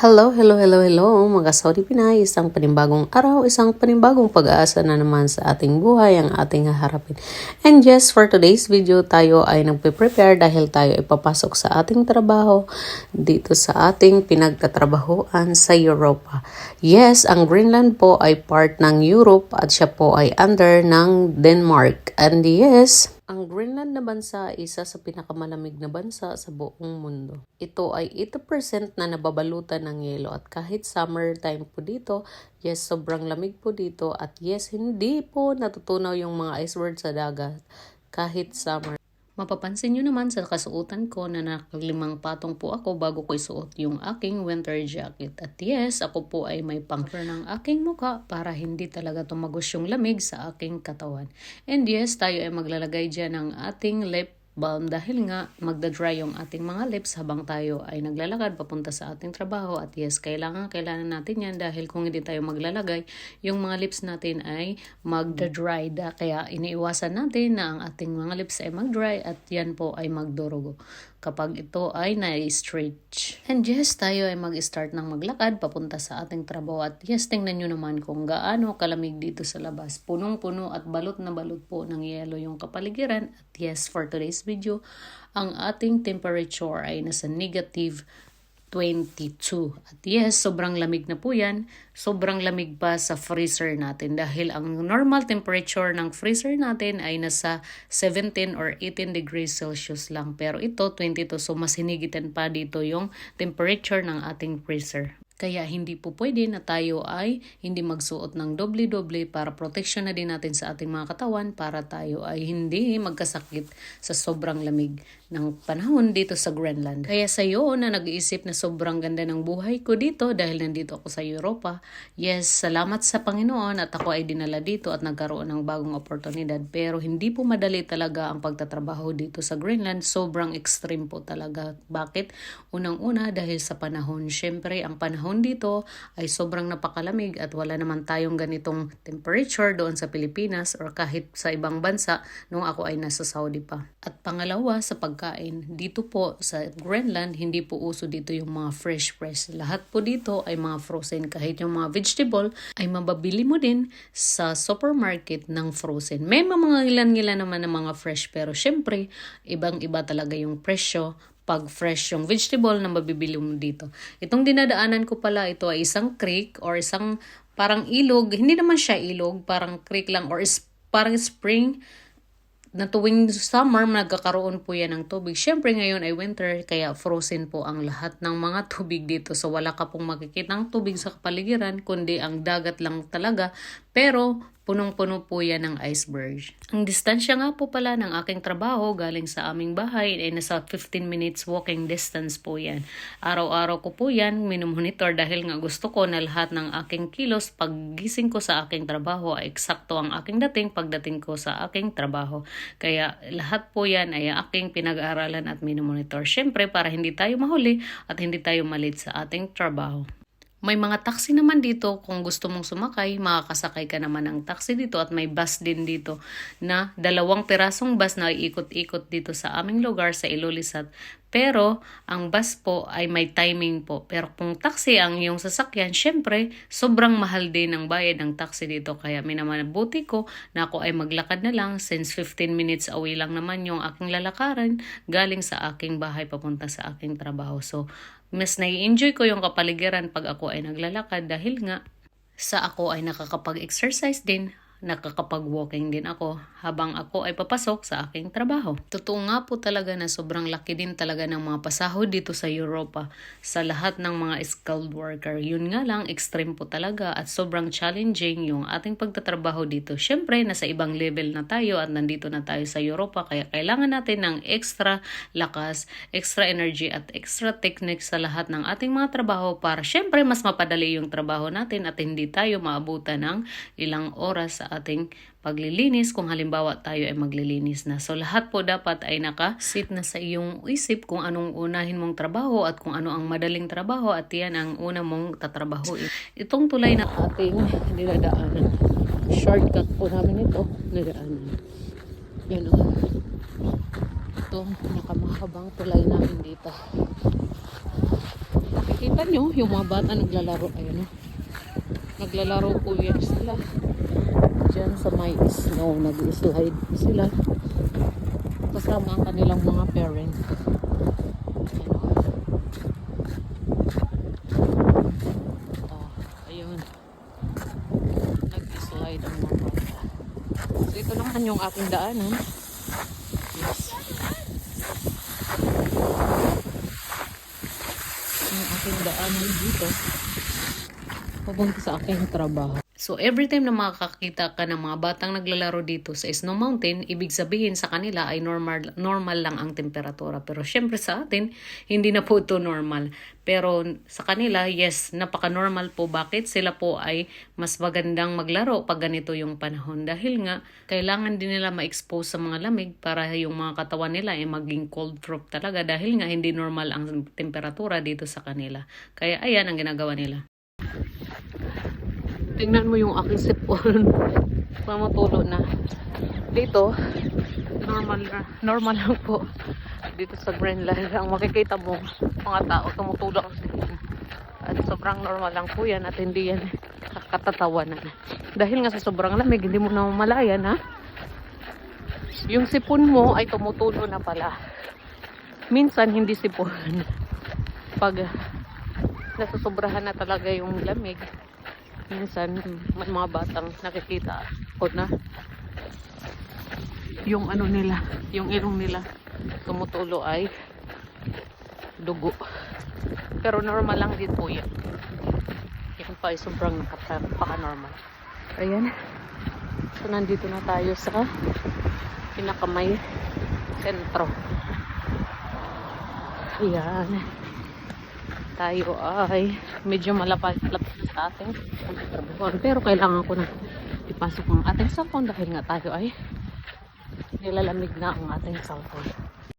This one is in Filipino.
Hello, hello, hello, hello mga Saudi Pinay. Isang panibagong araw, isang panibagong pag-aasa na naman sa ating buhay ang ating haharapin. And yes, for today's video, tayo ay nagpe-prepare dahil tayo ay papasok sa ating trabaho dito sa ating pinagtatrabahoan sa Europa. Yes, ang Greenland po ay part ng Europe at siya po ay under ng Denmark. And yes, ang Greenland na bansa ay isa sa pinakamalamig na bansa sa buong mundo. Ito ay 80% na nababalutan ng yelo at kahit summertime po dito, yes, sobrang lamig po dito at yes, hindi po natutunaw yung mga iceberg sa dagat kahit summer. Mapapansin nyo naman sa kasuotan ko na nakalimang patong po ako bago ko isuot yung aking winter jacket. At yes, ako po ay may pang-cover ng aking mukha para hindi talaga tumagos yung lamig sa aking katawan. And yes, tayo ay maglalagay dyan ng ating lip balm dahil nga magda-dry yung ating mga lips habang tayo ay naglalakad papunta sa ating trabaho. At yes, kailangan natin yan dahil kung hindi tayo maglalagay, yung mga lips natin ay magda-dry. Kaya iniiwasan natin na ang ating mga lips ay mag-dry at yan po ay magdurugo kapag ito ay na-stretch. And yes, tayo ay mag-start ng maglakad papunta sa ating trabaho. At yes, tingnan nyo naman kung gaano kalamig dito sa labas. Punong-puno at balot na balot po ng yelo yung kapaligiran. At yes, for today's video, ang ating temperature ay nasa negative 22. At yes, sobrang lamig na po yan. Sobrang lamig pa sa freezer natin dahil ang normal temperature ng freezer natin ay nasa 17 or 18 degrees Celsius lang. Pero ito, 22. So, mas hinigitan pa dito yung temperature ng ating freezer. Kaya hindi po pwede na tayo ay hindi magsuot ng doble-doble para protection na din natin sa ating mga katawan para tayo ay hindi magkasakit sa sobrang lamig ng panahon dito sa Greenland. Kaya sa iyo na nag-iisip na sobrang ganda ng buhay ko dito dahil nandito ako sa Europa, yes, salamat sa Panginoon at ako ay dinala dito at nagkaroon ng bagong oportunidad. Pero hindi po madali talaga ang pagtatrabaho dito sa Greenland. Sobrang extreme po talaga. Bakit? Unang-una dahil sa panahon. Syempre, ang panahon dito ay sobrang napakalamig at wala naman tayong ganitong temperature doon sa Pilipinas or kahit sa ibang bansa nung ako ay nasa Saudi pa. At pangalawa, sa pagkain, dito po sa Greenland, hindi po uso dito yung mga fresh. Lahat po dito ay mga frozen. Kahit yung mga vegetable ay mababili mo din sa supermarket ng frozen. May mga ilan-ilan naman ng mga fresh pero syempre, ibang-iba talaga yung presyo pag fresh yung vegetable na mabibili mo dito. Itong dinadaanan ko pala, ito ay isang creek or isang parang ilog. Hindi naman siya ilog, parang creek lang or parang spring na tuwing summer nagkakaroon po yan ng tubig. Siyempre ngayon ay winter kaya frozen po ang lahat ng mga tubig dito. So wala ka pong makikita ng tubig sa kapaligiran kundi ang dagat lang talaga. Pero punong-puno po yan ng iceberg. Ang distansya nga po pala ng aking trabaho galing sa aming bahay ay nasa 15 minutes walking distance po yan. Araw-araw ko po yan minumonitor dahil nga gusto ko na lahat ng aking kilos paggising ko sa aking trabaho ay eksakto ang aking dating pagdating ko sa aking trabaho. Kaya lahat po yan ay aking pinag-aaralan at minumonitor. Siyempre para hindi tayo mahuli at hindi tayo malate sa ating trabaho. May mga taxi naman dito, kung gusto mong sumakay, makakasakay ka naman ng taxi dito at may bus din dito na 2 pirasong bus na ikot-ikot dito sa aming lugar sa Ilulissat. Pero ang bus po ay may timing po. Pero kung taxi ang iyong sasakyan, syempre sobrang mahal din ang bayad ng taxi dito. Kaya minamabuti ko na ako ay maglakad na lang since 15 minutes away lang naman yung aking lalakaran galing sa aking bahay papunta sa aking trabaho. So, mas nai-enjoy ko yung kapaligiran pag ako ay naglalakad dahil nga sa ako ay nakakapag-exercise din, nakakapag-walking din ako habang ako ay papasok sa aking trabaho. Totoo nga po talaga na sobrang laki din talaga ng mga pasahod dito sa Europa sa lahat ng mga skilled worker. Yun nga lang, extreme po talaga at sobrang challenging yung ating pagtatrabaho dito. Syempre, nasa ibang level na tayo at nandito na tayo sa Europa kaya kailangan natin ng extra lakas, extra energy at extra technique sa lahat ng ating mga trabaho para syempre mas mapadali yung trabaho natin at hindi tayo maabutan ng ilang oras sa ating paglilinis kung halimbawa tayo ay maglilinis na. So lahat po dapat ay nakasit na sa iyong isip kung anong unahin mong trabaho at kung ano ang madaling trabaho at yan ang una mong tatrabahuin. Itong tulay na ating dinadaanan. Shortcut po namin ito, nadaanan. Yan o. Ito, nakamahabang tulay namin dito. Nakikita nyo, yung mga bata naglalaro. Ayun o. Naglalaro po yan sila. Diyan sa may snow, nag-slide sila. Kasama ang kanilang mga parents. Ayun. Nag-slide ang mga bata. So ito naman yung aking daanan. Yes. Yung aking daanan dito. Papunta sa aking trabaho. So, every time na makakakita ka ng mga batang naglalaro dito sa Snow Mountain, ibig sabihin sa kanila ay normal lang ang temperatura. Pero syempre sa atin, hindi na po ito normal. Pero sa kanila, yes, napaka-normal po. Bakit? Sila po ay mas magandang maglaro pag ganito yung panahon. Dahil nga, kailangan din nila ma-expose sa mga lamig para yung mga katawan nila ay maging cold proof talaga. Dahil nga, hindi normal ang temperatura dito sa kanila. Kaya ayan ang ginagawa nila. Tingnan mo yung aking sipon. Mamutulo na. Dito, normal lang po. Dito sa Greenland, ang makikita mo, mga tao, tumutulo ang sipon. At sobrang normal lang po yan at hindi yan katatawanan. Dahil nga sa sobrang lamig, hindi mo na mamalayan, ha? Yung sipon mo ay tumutulo na pala. Minsan, hindi sipon. Pag nasusobrahan na talaga yung lamig, minsan may mga batang nakikita ko na yung ano nila, yung ilong nila tumutulo ay dugo. Pero normal lang din po yan. Yan pa ay sobrang napaka-normal. Ayan. So nandito na tayo sa pinakamay sentro. Ayan. Tayo ay medyo malapit-lapit sa ating trabaho. Pero kailangan ko na ipasok ang ating cellphone dahil nga tayo ay nilalamig na ang ating cellphone.